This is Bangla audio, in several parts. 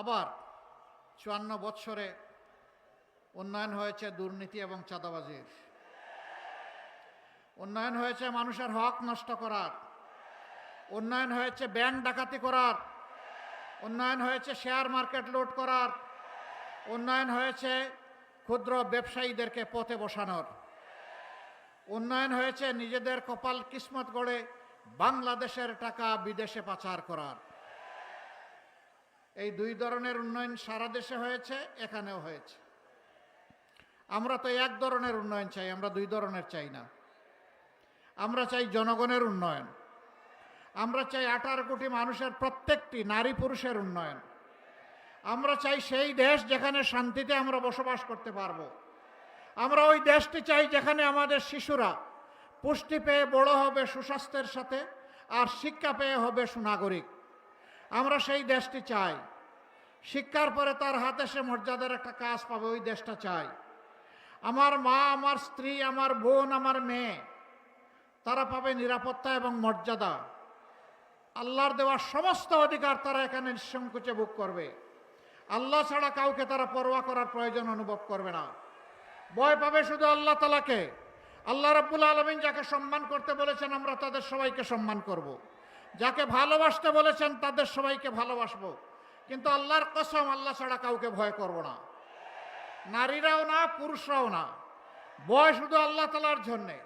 আবার ৫৪ বৎসরে উন্নয়ন হয়েছে দুর্নীতি এবং চাঁদাবাজির, উন্নয়ন হয়েছে মানুষের হক নষ্ট করার, উন্নয়ন হয়েছে ব্যাংক ডাকাতি করার, উন্নয়ন হয়েছে শেয়ার মার্কেট লুট করার, উন্নয়ন হয়েছে ক্ষুদ্র ব্যবসায়ীদেরকে পথে বসানোর, উন্নয়ন হয়েছে নিজেদের কপাল কিসমত গড়ে বাংলাদেশের টাকা বিদেশে পাচার করার। এই দুই ধরনের উন্নয়ন সারা দেশে হয়েছে, এখানেও হয়েছে। আমরা তো এক ধরনের উন্নয়ন চাই, আমরা দুই ধরনের চাই না। আমরা চাই জনগণের উন্নয়ন, আমরা চাই 18 কোটি মানুষের প্রত্যেকটি নারী পুরুষের উন্নয়ন। আমরা চাই সেই দেশ যেখানে শান্তিতে আমরা বসবাস করতে পারবো। আমরা ওই দেশটি চাই যেখানে আমাদের শিশুরা পুষ্টি পেয়ে বড় হবে সুস্বাস্থ্যের সাথে, আর শিক্ষা পেয়ে হবে সুনাগরিক। আমরা সেই দেশটি চাই। শিক্ষার পরে তার হাতে সে মর্যাদার একটা কাজ পাবে, ওই দেশটা চাই। আমার মা, আমার স্ত্রী, আমার বোন, আমার মেয়ে, তারা পাবে নিরাপত্তা এবং মর্যাদা। আল্লাহর দেওয়া সমস্ত অধিকার তারা এখানে নিঃসংকোচে ভোগ করবে। আল্লাহ ছাড়া কাউকে তারা পরোয়া করার প্রয়োজন অনুভব করবে না। ভয় পাবে শুধু আল্লাহ তাআলাকে। আল্লাহ রাব্বুল আলামিন যাকে সম্মান করতে বলেছেন আমরা তাদের সবাইকে সম্মান করব। যাকে ভালোবাসতে বলেছেন তাদের সবাইকে ভালোবাসবো। কিন্তু আল্লাহর কসম, আল্লাহ ছাড়া কাউকে ভয় করব না। নারীরাও না, পুরুষরাও না। ভয় শুধু আল্লাহ তাআলার জন্যে।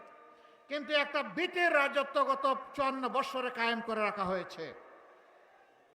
কিন্তু একটা ভীতির রাজত্ব গত 54 বৎসরে কায়েম করে রাখা হয়েছে।